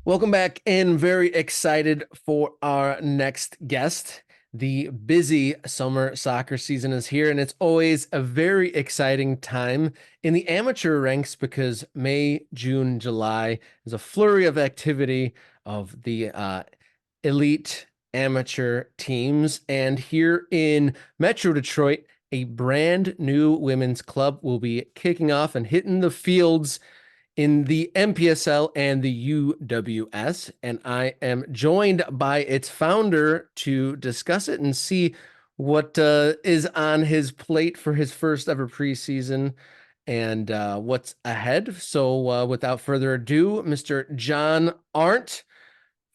Welcome back, and very excited for our next guest. The busy summer soccer season is here, and it's always a very exciting time in the amateur ranks because May, June, July is a flurry of activity of the elite amateur teams. And here in Metro Detroit, a brand new women's club will be kicking off and hitting the fields in the MPSL and the UWS, and I am joined by its founder to discuss it and see what is on his plate for his first ever preseason and what's ahead. So, without further ado, Mr. John Arndt,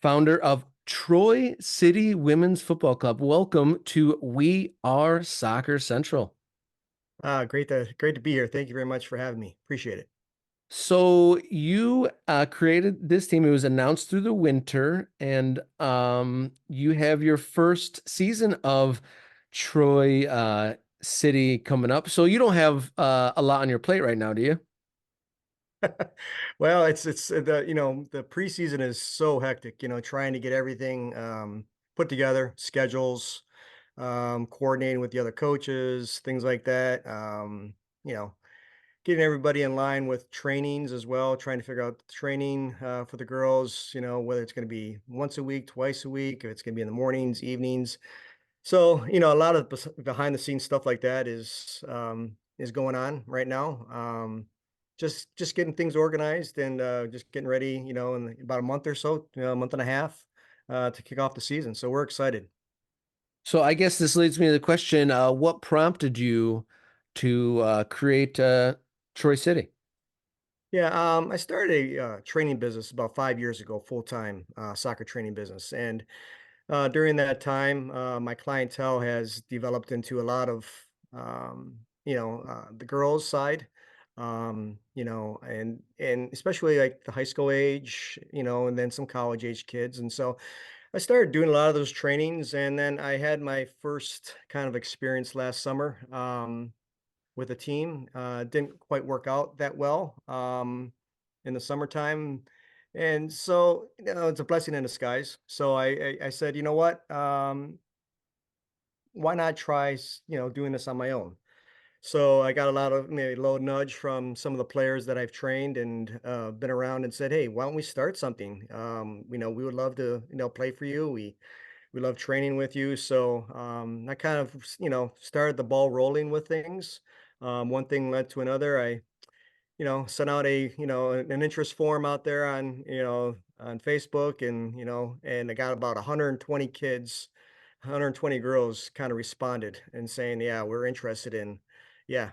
founder of Troy City Women's Football Club. Welcome to We Are Soccer Central. Great to be here. Thank you very much for having me. Appreciate it. So you created this team. It was announced through the winter, and you have your first season of Troy City coming up. So you don't have a lot on your plate right now, do you? Well, it's the the preseason is so hectic. Trying to get everything put together, schedules, coordinating with the other coaches, things like that. You know, Getting everybody in line with trainings as well. Trying to figure out the training for the girls. Whether it's going to be once a week, twice a week, if it's going to be in the mornings, evenings. So, a lot of behind the scenes stuff like that is going on right now. Just getting things organized and just getting ready, in about a month or so, a month and a half to kick off the season. So we're excited. So I guess this leads me to the question, what prompted you to create Troy City? Yeah, I started a training business about 5 years ago, full time soccer training business, and during that time, my clientele has developed into a lot of, the girls' side, and especially like the high school age, and then some college age kids. And so I started doing a lot of those trainings, and then I had my first kind of experience last summer with a team. Didn't quite work out that well in the summertime. And so, it's a blessing in disguise. So I said, you know what? Why not try, doing this on my own? So I got a lot of maybe low nudge from some of the players that I've trained and been around and said, hey, why don't we start something? We would love to, play for you. We love training with you. So I kind of, started the ball rolling with things. One thing led to another. I sent out an interest form out there on Facebook, and I got about 120 kids, 120 girls kind of responded and saying, yeah, we're interested in, yeah.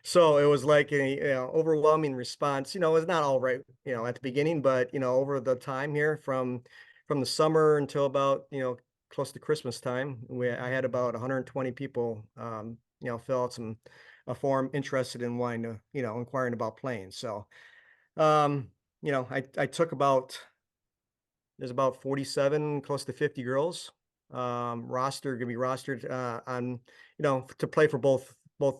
So it was like a overwhelming response. It was not all right, at the beginning, but over the time here from the summer until about, close to Christmas time, I had about 120 people, fill out a form interested in wanting to, inquiring about playing. So, I took there's about 47, close to 50 girls, gonna be rostered, to play for both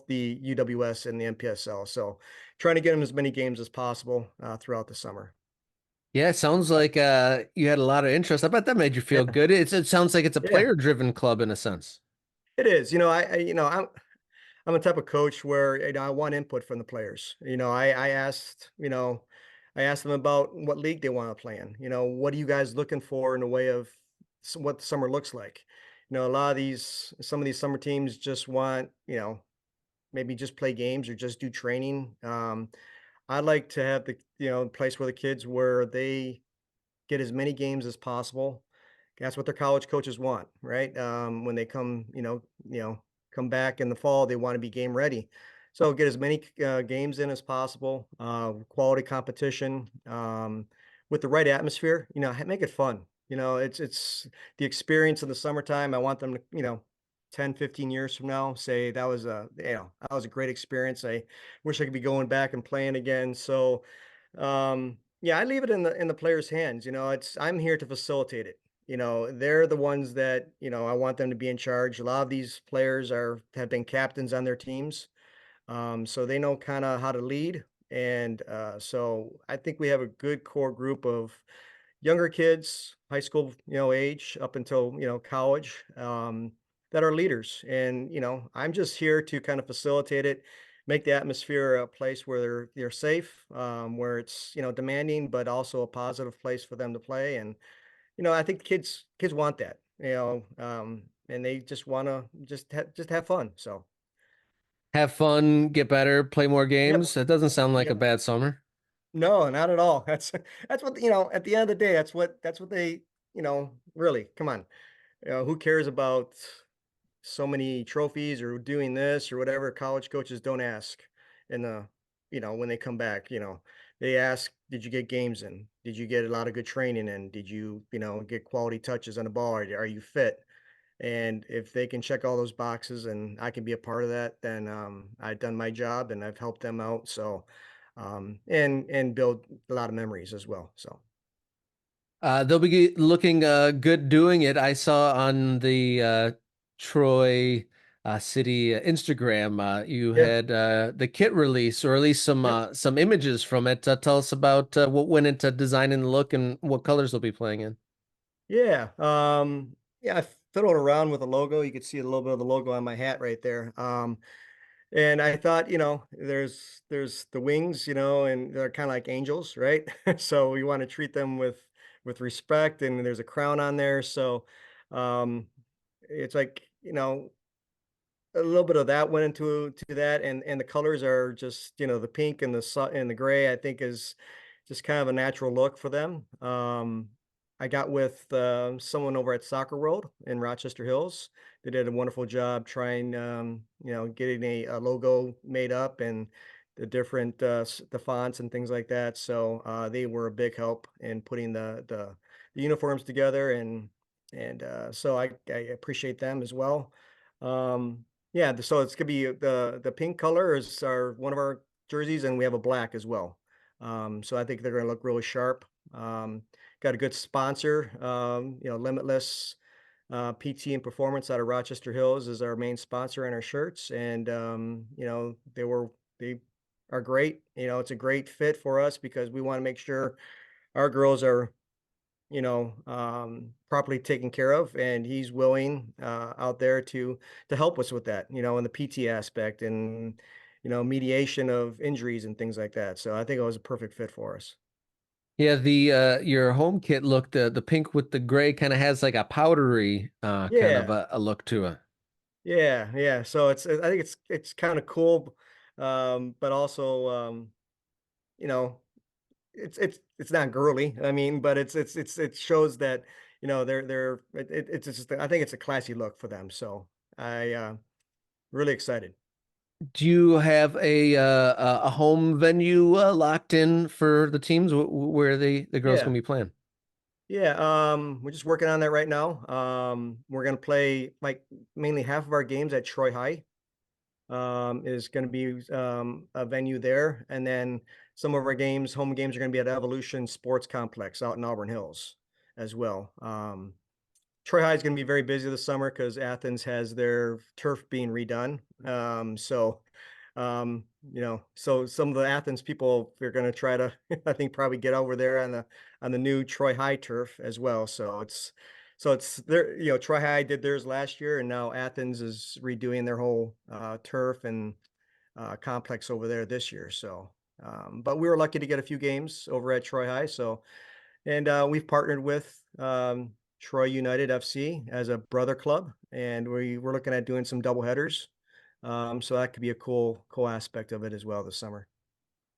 the UWS and the MPSL. So trying to get them as many games as possible, throughout the summer. Yeah, it sounds like you had a lot of interest. I bet that made you feel Yeah. good. It sounds like it's a Yeah, player-driven club in a sense. it is. I'm a type of coach where, I want input from the players. I asked them about what league they want to play in. What are you guys looking for in the way of what the summer looks like? Some of these summer teams just want, maybe just play games or just do training. I like to have the, place where the kids where they get as many games as possible. That's what their college coaches want, right? When they come, come back in the fall, they want to be game ready. So get as many games in as possible, quality competition, with the right atmosphere. Make it fun. It's the experience in the summertime. I want them to, 10, 15 years from now, say that was a great experience. I wish I could be going back and playing again. So yeah, I leave it in the players' hands. I'm here to facilitate it. They're the ones that, I want them to be in charge. A lot of these players have been captains on their teams. So they know kind of how to lead. And so I think we have a good core group of, younger kids, high school, age up until, college, that are leaders. And, I'm just here to kind of facilitate it, make the atmosphere a place where they're safe, where it's, demanding, but also a positive place for them to play. And, I think kids want that, and they just want to just have fun. So, Have fun, get better, play more yep, games. That doesn't sound like a yep. bad summer. No, not at all. That's what, at the end of the day, that's what they, really, come on. Who cares about so many trophies or doing this or whatever? College coaches don't ask in when they come back, they ask, did you get games in? Did you get a lot of good training in? Did you, get quality touches on the ball? Are you fit? And if they can check all those boxes and I can be a part of that, then I've done my job and I've helped them out. So, and build a lot of memories as well. So, They'll be looking good doing it. I saw on the Troy City Instagram you yeah, had the kit release, or at least yep, some images from it. Tell us about what went into designing the look and what colors they'll be playing in. yeah, yeah. I fiddled around with the logo. You could see a little bit of the logo on my hat right there. And I thought, there's the wings, and they're kind of like angels, right? So we want to treat them with respect, and there's a crown on there. So um, it's like, a little bit of that went into that, and the colors are just, the pink and and the gray, I think is just kind of a natural look for them. I got with someone over at Soccer World in Rochester Hills. They did a wonderful job trying, getting a logo made up and the different the fonts and things like that. So they were a big help in putting the uniforms together, and so I appreciate them as well. Yeah, so it's gonna be the pink color is our one of our jerseys, and we have a black as well. So I think they're gonna look really sharp. Got a good sponsor, Limitless PT and Performance out of Rochester Hills is our main sponsor on our shirts, and they are great. It's a great fit for us because we want to make sure our girls are properly taken care of, and he's willing out there to help us with that, in the PT aspect and mediation of injuries and things like that. So I think it was a perfect fit for us. Yeah, the your home kit look, the pink with the gray kind of has like a powdery kind of Yeah, a look to it. yeah, yeah. So I think it's kind of cool, but also you know it's not girly. I mean, but it shows that it's just I think it's a classy look for them. So I really excited. Do you have a home venue locked in for the teams where the girls Yeah. can be playing? Yeah, we're just working on that right now. We're gonna play like mainly half of our games at Troy High. Is gonna be a venue there, and then some of our games, home games, are gonna be at Evolution Sports Complex out in Auburn Hills as well. Troy High is going to be very busy this summer because Athens has their turf being redone. So some of the Athens people are going to try to, I think, probably get over there on the new Troy High turf as well. So it's there. Troy High did theirs last year, and now Athens is redoing their whole turf and complex over there this year. So, but we were lucky to get a few games over at Troy High. So and we've partnered with Troy United FC as a brother club, and we're looking at doing some double headers. So that could be a cool aspect of it as well this summer.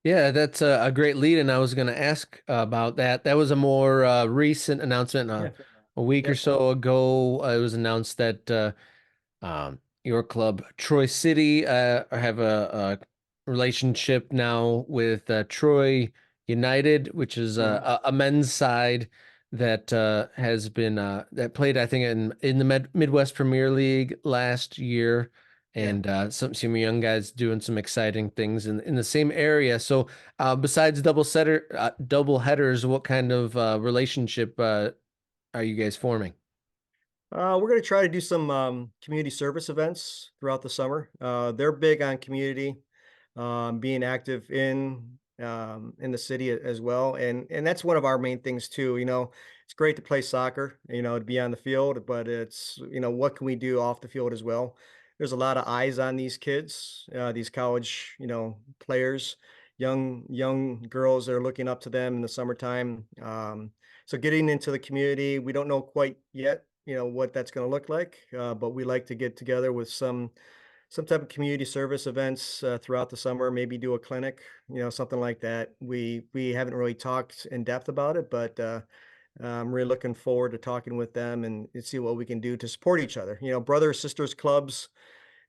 Yeah, that's a great lead, and I was going to ask about that. That was a more recent announcement. Yeah. A week or Yep. so ago, it was announced that your club, Troy City, have a relationship now with Troy United, which is Mhm. a men's side that has been that played, I think, in the Midwest Premier League last year, Yeah. and some young guys doing some exciting things in the same area. So, besides double headers, what kind of relationship are you guys forming? We're going to try to do some community service events throughout the summer. They're big on community, being active in in the city as well, and that's one of our main things too. It's great to play soccer, to be on the field, but it's what can we do off the field as well? There's a lot of eyes on these kids, these college players, young girls that are looking up to them in the summertime. So getting into the community, we don't know quite yet, what that's going to look like, but we like to get together with some type of community service events throughout the summer, maybe do a clinic, something like that. We haven't really talked in depth about it, but I'm really looking forward to talking with them and see what we can do to support each other. Brother sisters clubs.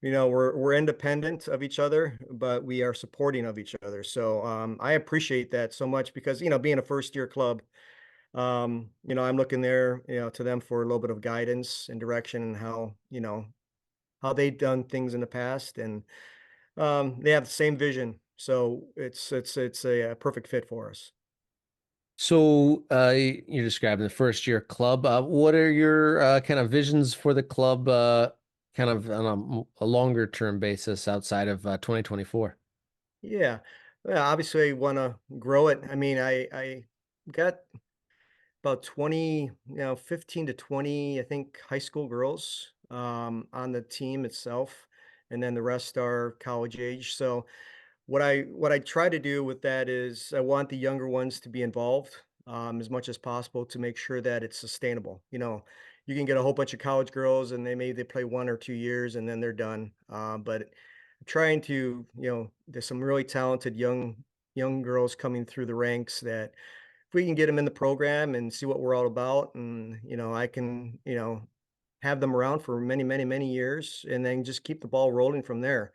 We're independent of each other, but we are supporting of each other. So I appreciate that so much because being a first year club, I'm looking there, to them for a little bit of guidance and direction and how they've done things in the past, and they have the same vision. So it's a perfect fit for us. So you're describing the first year club. What are your kind of visions for the club, kind of on a longer term basis outside of 2024? Yeah. Yeah, obviously I want to grow it. I mean, I got about 20, 15 to 20, I think, high school girls on the team itself, and then the rest are college age. So what I try to do with that is I want the younger ones to be involved as much as possible to make sure that it's sustainable. You can get a whole bunch of college girls and they play 1 or 2 years and then they're done. But trying to, there's some really talented young girls coming through the ranks that if we can get them in the program and see what we're all about, and I can, have them around for many, many, many years, and then just keep the ball rolling from there.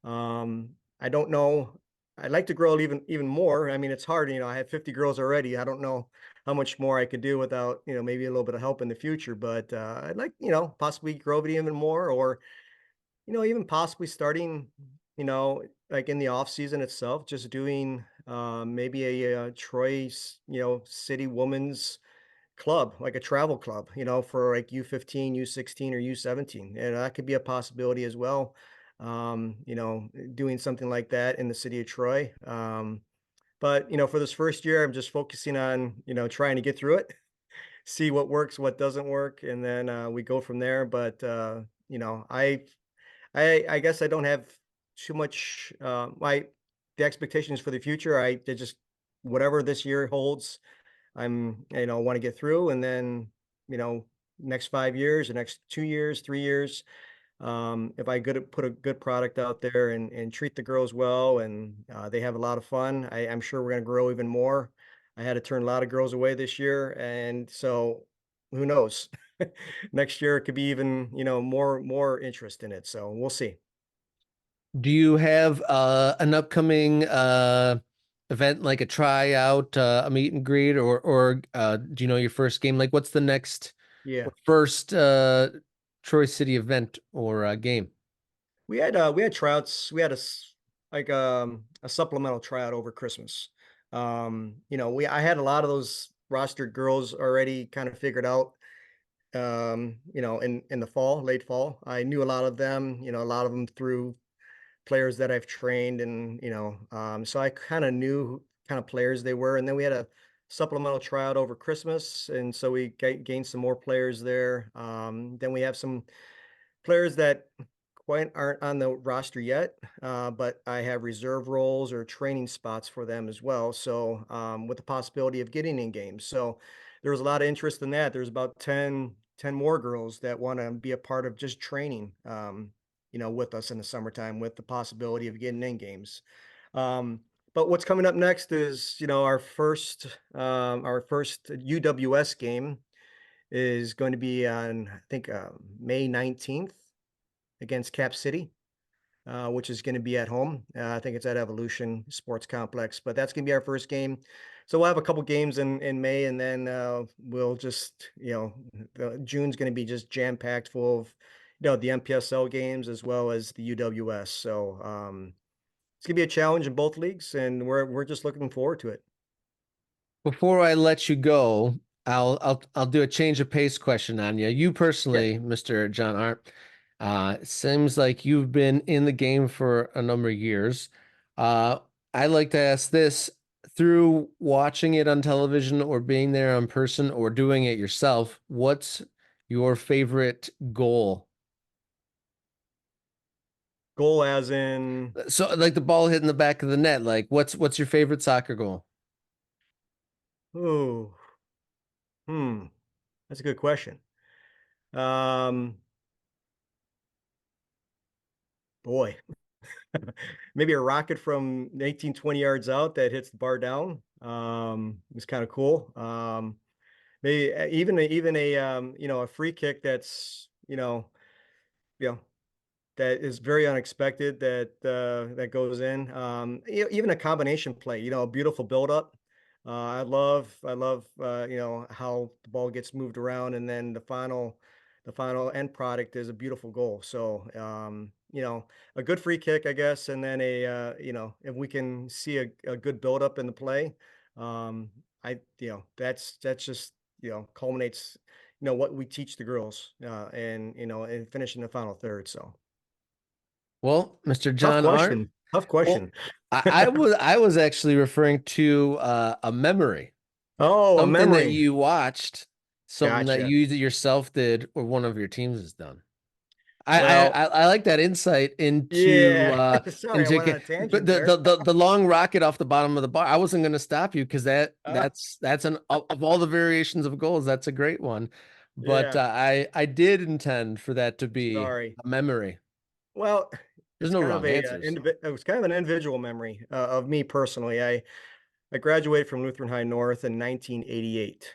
I don't know. I'd like to grow it even more. I mean, it's hard. I have 50 girls already. I don't know how much more I could do without maybe a little bit of help in the future. But I'd like possibly grow it even more, or even possibly starting like in the off season itself, just doing maybe a Troy city women's club, like a travel club, for like U15, U16, or U17. And that could be a possibility as well. Doing something like that in the city of Troy. But for this first year, I'm just focusing on, trying to get through it, see what works, what doesn't work, and then we go from there. But you know, I guess I don't have too much my the expectations for the future. I just whatever this year holds, want to get through, and then you know next 5 years, the next 2 years, 3 years, if I put a good product out there and treat the girls well, and they have a lot of fun, I'm sure we're going to grow even more. I had to turn a lot of girls away this year, and so who knows? Next year it could be even more interest in it. So we'll see. Do you have an upcoming event like a tryout, a meet and greet, or do you know your first game? Like, what's the next Yeah. or first Troy City event or game? We had tryouts. We had a supplemental tryout over Christmas. We I had a lot of those rostered girls already kind of figured out. In the fall, late fall, I knew a lot of them. A lot of them through players that I've trained, and so I kind of knew who kind of players they were. And then we had a supplemental tryout over Christmas, and so we gained some more players there. Then we have some players that quite aren't on the roster yet, but I have reserve roles or training spots for them as well. So, with the possibility of getting in games. So, there was a lot of interest in that. There's about ten more girls that want to be a part of just training, with us in the summertime with the possibility of getting in games. Um, but what's coming up next is, our first UWS game is going to be on, I think, May 19th against Cap City, which is going to be at home. I think it's at Evolution Sports Complex, but that's going to be our first game. So we'll have a couple games in May, and then we'll just, June's going to be just jam packed full of, the MPSL games as well as the UWS. So it's going to be a challenge in both leagues, and we're just looking forward to it. Before I let you go, I'll do a change of pace question on you. You Yeah. personally, Mr. John Arndt, it seems like you've been in the game for a number of years. Uh, I like to ask this. through watching it on television or being there in person or doing it yourself, what's your favorite goal? Goal as in, So like the ball hitting the back of the net, like what's your favorite soccer goal? ooh, that's a good question. Um, Boy, maybe a rocket from 18, 20 yards out that hits the bar down. It's kind of cool. Maybe even a a free kick that's you know that is very unexpected that goes in. Even a combination play, a beautiful build-up. I love how the ball gets moved around, and then the final end product is a beautiful goal. So a good free kick, I guess, and then if we can see a good build-up in the play, um, that's just culminates what we teach the girls, and finishing the final third. So. Well, Mr. Tough John Arndt, question. Tough well, question. I was actually referring to a memory, Oh, a something that memory. you watched, something that Gotcha. you either yourself did or one of your teams has done. Well, I like that insight yeah. Sorry, I went on a but tangent the, there. the long rocket off the bottom of the bar. I wasn't going to stop you because Uh, that's an of all the variations of goals, that's a great one. But yeah. I did intend for that to be Sorry. a memory. Well, There's it's no kind of wrong a answers. it was kind of an individual memory of me personally. I graduated from Lutheran High North in 1988,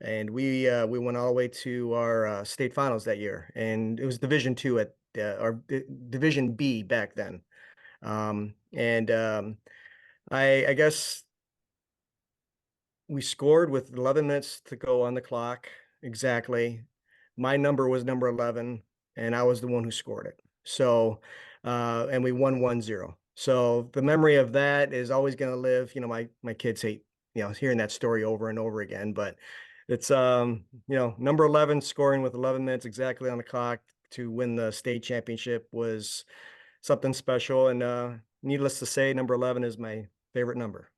and we went all the way to our state finals that year, and it was Division Two at Division B back then. And I guess we scored with 11 minutes to go on the clock exactly. My number was number 11, and I was the one who scored it. So, and we won 1-0. So the memory of that is always going to live. My kids hate, hearing that story over and over again, but it's, number 11 scoring with 11 minutes exactly on the clock to win the state championship was something special. And needless to say, number 11 is my favorite number.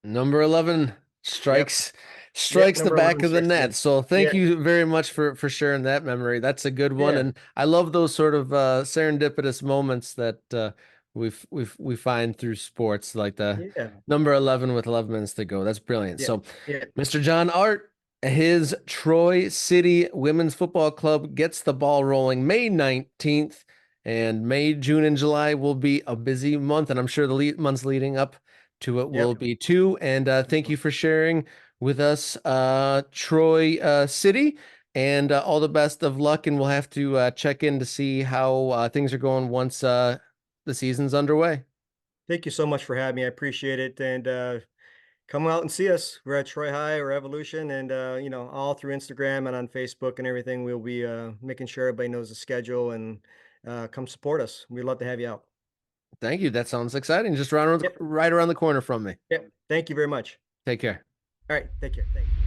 Number 11 Yep. strikes Yep. strikes the Number back 11 of the strikes net. again. So thank Yeah. you very much for sharing that memory. That's a good one, Yeah. and I love those sort of serendipitous moments that we find through sports, like the Yeah. number 11 with 11 minutes to go. That's brilliant. Yeah. So, Yeah. Mr. John Art, his Troy City Women's Football Club gets the ball rolling May 19th, and May, June, and July will be a busy month, and I'm sure the months leading up to it will Yep. be too. And thank you for sharing with us, Troy City, and all the best of luck. And we'll have to check in to see how things are going once the season's underway. Thank you so much for having me. I appreciate it. And come out and see us. We're at Troy High or Evolution, and all through Instagram and on Facebook and everything. We'll be making sure everybody knows the schedule and come support us. We'd love to have you out. Thank you. That sounds exciting. Just Yep. right around the corner from me. Yep. Thank you very much. Take care. All right. Take care. Thank you.